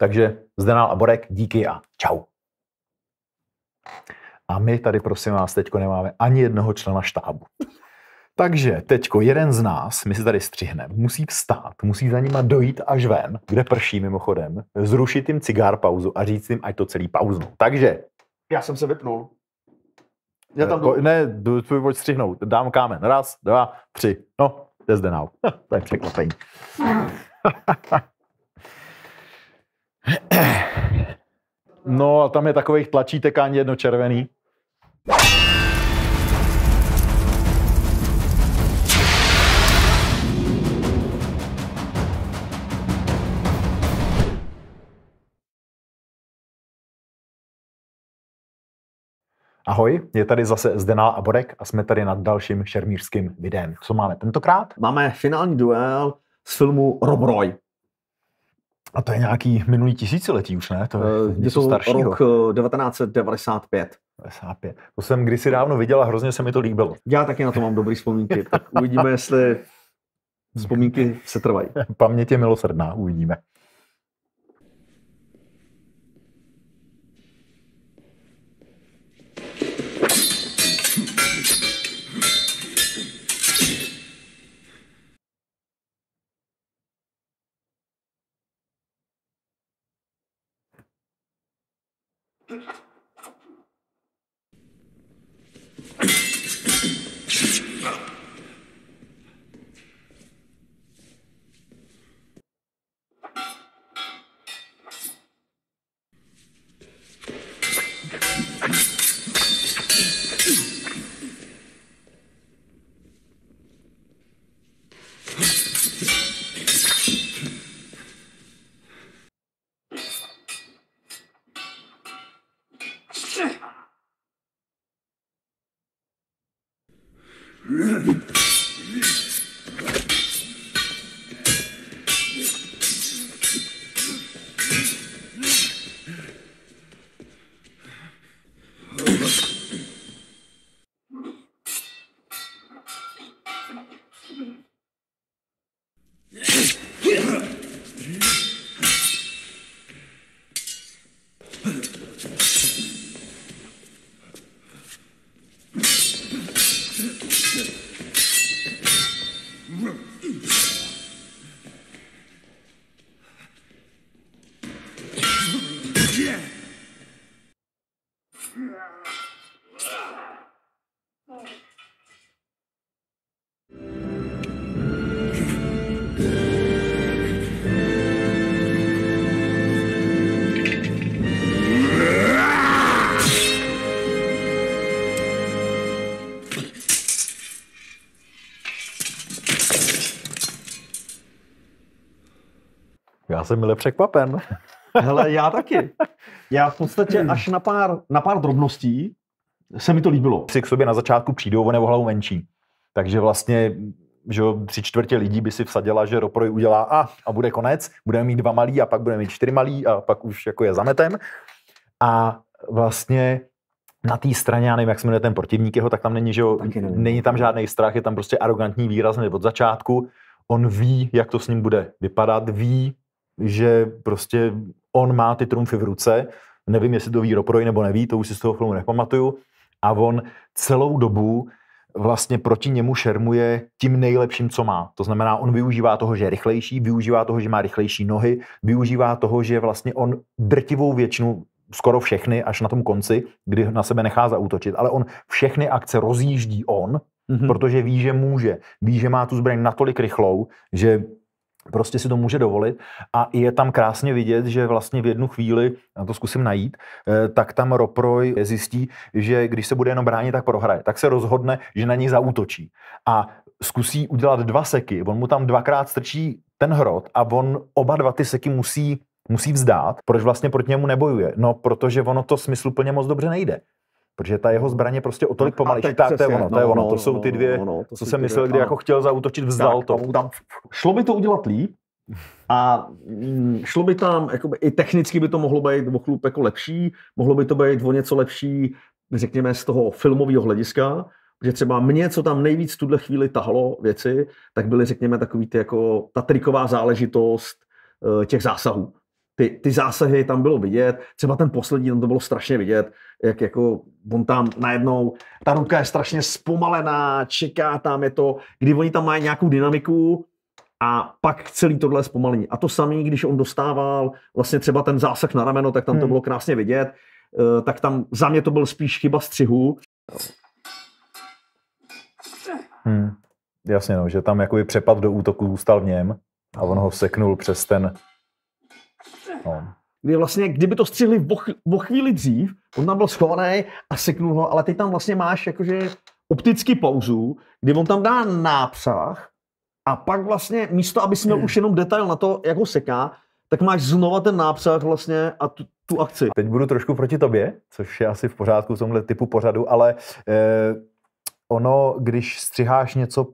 Takže Zdenal a Borek, díky a čau. A my tady, prosím vás, teďko nemáme ani jednoho člena štábu. Takže teďko jeden z nás, my si tady střihneme, musí vstát, musí za nima dojít až ven, kde prší mimochodem, zrušit jim cigár pauzu a říct jim, ať to celý pauznou. Takže... Já jsem se vypnul. Já tam pojď střihnout. Dám kámen. 1, 2, 3. No, to je Zdenal. To je překvapení. No a tam je takových tlačítek ani jedno červený. Ahoj, je tady zase Zdenal a Borek a jsme tady nad dalším šermířským videem. Co máme tentokrát? Máme finální duel z filmu Rob Roy. A to je nějaký minulý tisíciletí už, ne? To je něco staršího. Rok 1995. 95. To jsem kdysi dávno viděl a hrozně se mi to líbilo. Já taky na to mám dobrý vzpomínky, tak uvidíme, jestli vzpomínky se trvají. Paměť je milosrdná, uvidíme. Já jsem mile překvapen. Hele, já taky. Já v podstatě až na pár drobností se mi to líbilo. Si k sobě na začátku přijdou o nebo hlavu menší. Takže vlastně, že 3/4 lidí by si vsadila, že Rob Roy udělá a bude konec, budeme mít 2 malí a pak budeme mít 4 malí a pak už jako je zametem. A vlastně na té straně, já nevím, jak se jmenuje ten protivník jeho, tak tam není, že není tam žádný strach, je tam prostě arrogantní výraz od začátku. On ví, jak to s ním bude vypadat, ví, že prostě on má ty trumfy v ruce, nevím, jestli to ví Rob Roy nebo neví, to už si z toho filmu nepamatuju, a on celou dobu vlastně proti němu šermuje tím nejlepším, co má. To znamená, on využívá toho, že je rychlejší, využívá toho, že má rychlejší nohy, využívá toho, že vlastně on drtivou většinu, skoro všechny, až na tom konci, kdy na sebe nechá zaútočit, ale on všechny akce rozjíždí protože ví, že může. Ví, že má tu zbraň natolik rychlou, že prostě si to může dovolit a je tam krásně vidět, že vlastně v jednu chvíli, já to zkusím najít, tak tam Rob Roy zjistí, že když se bude jenom bránit, tak prohraje. Tak se rozhodne, že na něj zaútočí a zkusí udělat 2 seky. On mu tam 2krát strčí ten hrot a on oba 2 ty seky musí vzdát. Proč vlastně proti němu nebojuje? No, protože ono to smysluplně moc dobře nejde. Protože ta jeho zbraně prostě o tolik pomalejší. Tak to je ono, to jsou ty dvě, co jsem myslel, kdy jako chtěl zaútočit, vzdal to. Šlo by to udělat líp a šlo by tam, jakoby, i technicky by to mohlo být o chlup jako lepší, mohlo by to být o něco lepší, řekněme, z toho filmového hlediska, že třeba mě, co tam nejvíc v tuhle chvíli tahalo věci, tak byly, řekněme, takový ty jako ta triková záležitost těch zásahů. ty zásahy tam bylo vidět, třeba ten poslední, tam to bylo strašně vidět, jak jako on tam najednou, ta ruka je strašně zpomalená, čeká tam, je to, kdy oni tam mají nějakou dynamiku a pak celý tohle zpomalení. A to samý, když on dostával vlastně třeba ten zásah na rameno, tak tam to bylo krásně vidět, tak tam za mě to byl spíš chyba střihu. Jasně, no, že tam jakoby přepad do útoku zůstal v něm a on ho seknul přes ten... No. Kdy vlastně, kdyby to střihli o chvíli dřív, on tam byl schovaný a seknul ho, ale teď tam vlastně máš jakože optický pauzu, kdy on tam dá nápřah a pak vlastně místo, aby si měl už jenom detail na to, jak ho seká, tak máš znova ten nápřah vlastně a tu akci. Teď budu trošku proti tobě, což je asi v pořádku v tomhle typu pořadu, ale ono, když střiháš něco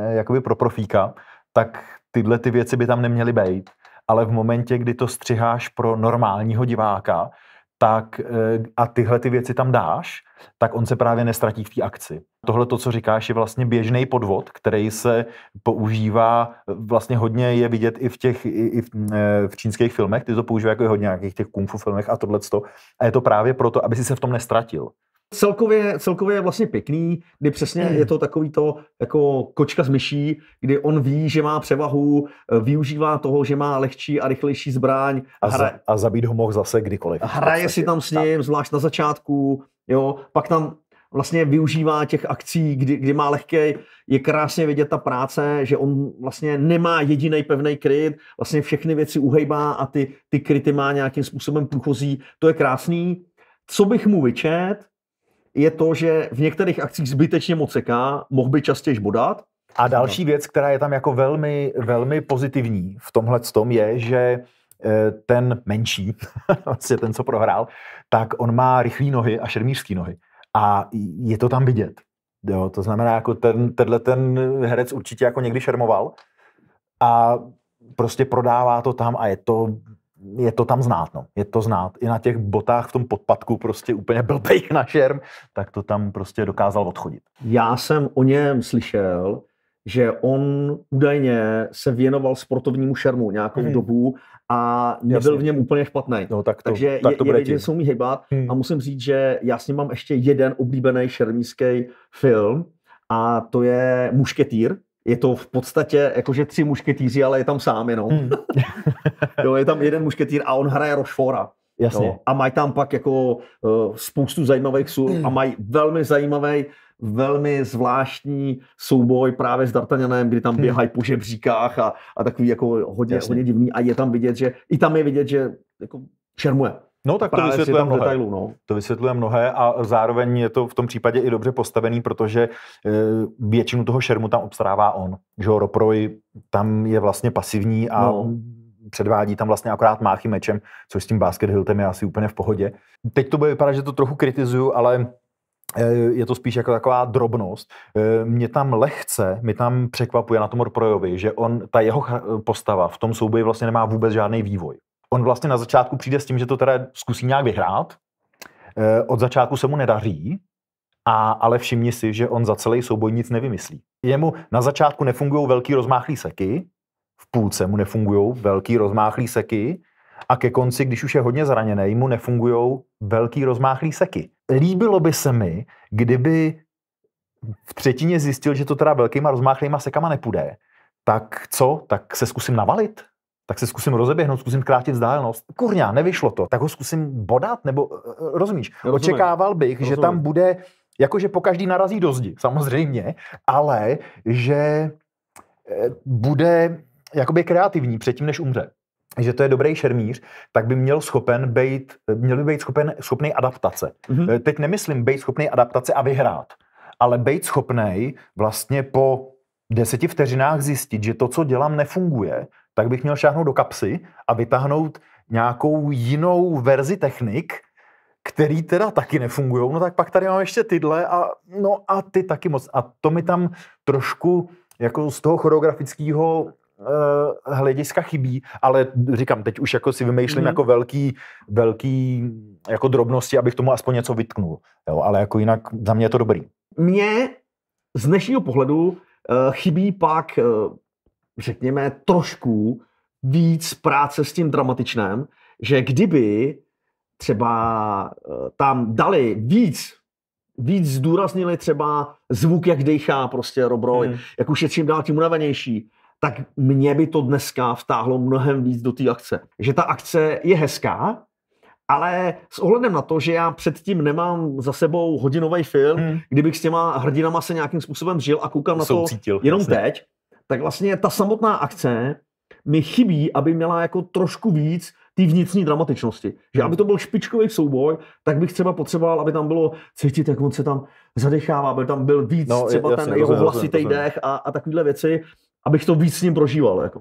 jakoby pro profíka, tak tyhle ty věci by tam neměly být. Ale v momentě, kdy to střiháš pro normálního diváka, tak a tyhle ty věci tam dáš, tak on se právě nestratí v té akci. Tohle, to, co říkáš, je vlastně běžný podvod, který se používá, vlastně hodně je vidět i v čínských filmech, ty to používají jako hodně nějakých těch kung fu filmech a tohleto. A je to právě proto, aby si se v tom nestratil. Celkově je vlastně pěkný, kdy přesně je to takový to jako kočka z myší, kdy on ví, že má převahu, využívá toho, že má lehčí a rychlejší zbraň. A zabít ho mohl zase kdykoliv. Hraje si tam s ním, zvlášť na začátku, jo, pak tam vlastně využívá těch akcí, kdy má lehkej, je krásně vidět ta práce, že on vlastně nemá jediný pevný kryt, vlastně všechny věci uhejbá a ty kryty má nějakým způsobem průchozí, to je krásný. Co bych mu vyčet, je to, že v některých akcích zbytečně moc seká, mohl by častěji bodat. A další věc, která je tam jako velmi, velmi pozitivní v tomhletom je, že ten menší, vlastně ten, co prohrál, tak on má rychlé nohy a šermířské nohy. A je to tam vidět. Jo, to znamená, jako ten herec určitě jako někdy šermoval a prostě prodává to tam a je to tam znát, no. Je to znát. I na těch botách v tom podpadku prostě úplně blbej na šerm, tak to tam prostě dokázal odchodit. Já jsem o něm slyšel, že on údajně se věnoval sportovnímu šermu nějakou dobu a nebyl v něm úplně špatný. No, takže je vidět, že se umí hejbat a musím říct, že já s ním mám ještě jeden oblíbený šermířský film a to je Mušketýr. Je to v podstatě jakože 3 mušketýři, ale je tam sám jenom. Jo, je tam jeden mušketýr a on hraje Rochefora. Jasně. Jo, a mají tam pak jako spoustu zajímavých a mají velmi zajímavý, velmi zvláštní souboj právě s D'Artagnanem, kdy tam běhají po žebříkách a takový jako hodně divný a je tam vidět, že i tam je vidět, že jako šermuje. No tak to vysvětluje mnohé. Detailu, no. To vysvětluje mnohé a zároveň je to v tom případě i dobře postavený, protože většinu toho šermu tam obstarává on. Že Roproj tam je vlastně pasivní a předvádí tam vlastně akorát máchy mečem, což s tím basket hiltem je asi úplně v pohodě. Teď to bude vypadat, že to trochu kritizuju, ale je to spíš jako taková drobnost. Mě tam překvapuje na tom Roprojovi, že ta jeho postava v tom souboji vlastně nemá vůbec žádný vývoj. On vlastně na začátku přijde s tím, že to teda zkusí nějak vyhrát. Od začátku se mu nedaří, ale všimni si, že on za celý souboj nic nevymyslí. Jemu na začátku nefungují velký rozmáchlý seky, v půlce mu nefungují velký rozmáchlý seky a ke konci, když už je hodně zraněný, mu nefungují velký rozmáchlý seky. Líbilo by se mi, kdyby v třetině zjistil, že to teda velkýma rozmáchlýma sekama nepůjde. Tak co? Tak se zkusím navalit? Tak se zkusím rozeběhnout, zkusím krátit vzdálenost. Kurňa, nevyšlo to. Tak ho zkusím bodat? Nebo rozumíš? Očekával bych, že tam bude, jakože pokaždý narazí do zdi, samozřejmě, ale že bude jakoby kreativní předtím, než umře. Že to je dobrý šermíř, tak by měl by být schopný adaptace. Teď nemyslím být schopný adaptace a vyhrát, ale být schopný vlastně po 10 vteřinách zjistit, že to, co dělám, nefunguje, tak bych měl šáhnout do kapsy a vytáhnout nějakou jinou verzi technik, který teda taky nefungujou. No tak pak tady mám ještě tyhle a ty taky moc. A to mi tam trošku jako z toho choreografického hlediska chybí, ale říkám, teď už jako si vymýšlím jako velký jako drobnosti, abych tomu aspoň něco vytknul. Jo, ale jako jinak za mě je to dobrý. Mně z dnešního pohledu chybí pak, řekněme, trošku víc práce s tím dramatičném, že kdyby třeba tam dali víc zdůraznili třeba zvuk, jak dejchá prostě Rob Roy, jak už je čím dál tím unavenější, tak mě by to dneska vtáhlo mnohem víc do té akce. Že ta akce je hezká, ale s ohledem na to, že já předtím nemám za sebou hodinový film, kdybych s těma hrdinama se nějakým způsobem žil a koukal na to jenom jasně. Teď, tak vlastně ta samotná akce mi chybí, aby měla jako trošku víc té vnitřní dramatičnosti. Že aby to byl špičkový souboj, tak bych třeba potřeboval, aby tam bylo cítit, jak on se tam zadechává, aby tam byl víc třeba jasně, ten jeho hlasitý dech a takovéhle věci, abych to víc s ním prožíval. Jako.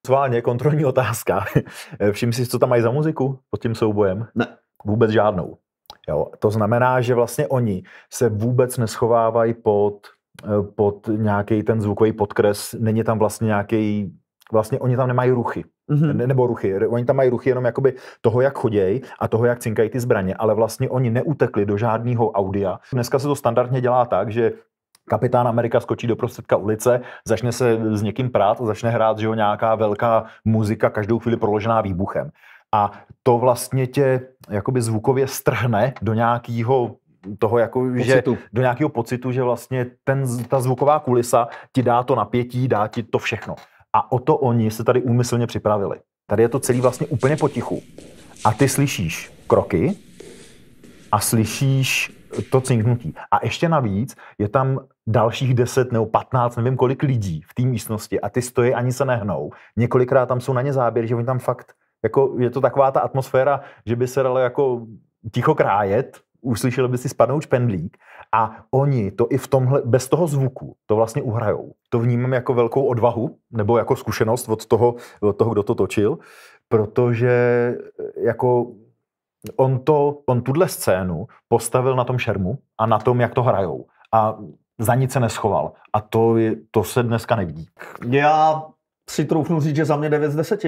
Sválně, kontrolní otázka. Všim si, co tam mají za muziku pod tím soubojem? Ne. Vůbec žádnou. Jo, to znamená, že vlastně oni se vůbec neschovávají pod nějaký ten zvukový podkres, není tam vlastně nějaký, vlastně oni tam nemají ruchy. Nebo ruchy. Oni tam mají ruchy jenom jakoby toho, jak chodějí a toho, jak cinkají ty zbraně, ale vlastně oni neutekli do žádného audia. Dneska se to standardně dělá tak, že Kapitán Amerika skočí do prostředka ulice, začne se s někým prát a začne hrát, že jo, nějaká velká muzika, každou chvíli proložená výbuchem. A to vlastně tě jakoby zvukově strhne do nějakého toho, jako, že do nějakého pocitu, že vlastně ta zvuková kulisa ti dá to napětí, dá ti to všechno. A o to oni se tady úmyslně připravili. Tady je to celý vlastně úplně potichu. A ty slyšíš kroky a slyšíš to cinknutí. A ještě navíc je tam dalších 10 nebo 15, nevím kolik lidí v té místnosti a ty stojí ani se nehnou. Několikrát tam jsou na ně záběry, že oni tam fakt, jako je to taková ta atmosféra, že by se dalo jako ticho krájet, uslyšeli by si spadnout špendlík a oni to i v tomhle, bez toho zvuku, to vlastně uhrajou. To vnímám jako velkou odvahu nebo jako zkušenost od toho, kdo to točil, protože jako on tuhle scénu postavil na tom šermu a na tom, jak to hrajou. A za nic se neschoval. A to se dneska nevidí. Já si troufnu říct, že za mě 9 z 10.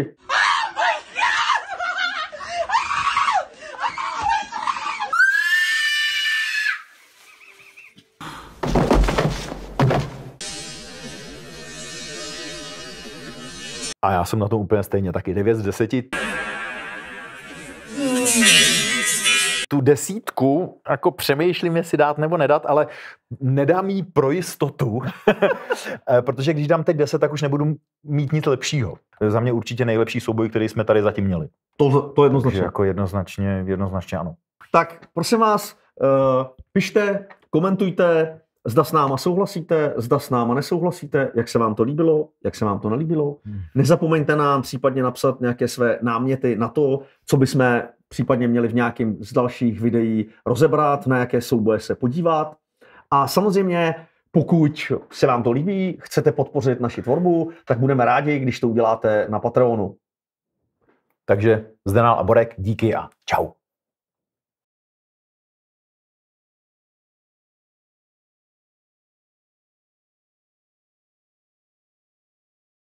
A já jsem na tom úplně stejně taky. 9 z 10. Tu 10 jako přemýšlím, jestli dát nebo nedat, ale nedám jí pro jistotu, protože když dám teď 10, tak už nebudu mít nic lepšího. Za mě určitě nejlepší souboj, který jsme tady zatím měli. To jednoznačně. Jako jednoznačně ano. Tak prosím vás, pište, komentujte, zda s náma souhlasíte, zda s náma nesouhlasíte, jak se vám to líbilo, jak se vám to nelíbilo. Nezapomeňte nám případně napsat nějaké své náměty na to, co bychom případně měli v nějakém z dalších videí rozebrat, na jaké souboje se podívat. A samozřejmě, pokud se vám to líbí, chcete podpořit naši tvorbu, tak budeme rádi, když to uděláte na Patreonu. Takže Zdenal a Borek, díky a čau.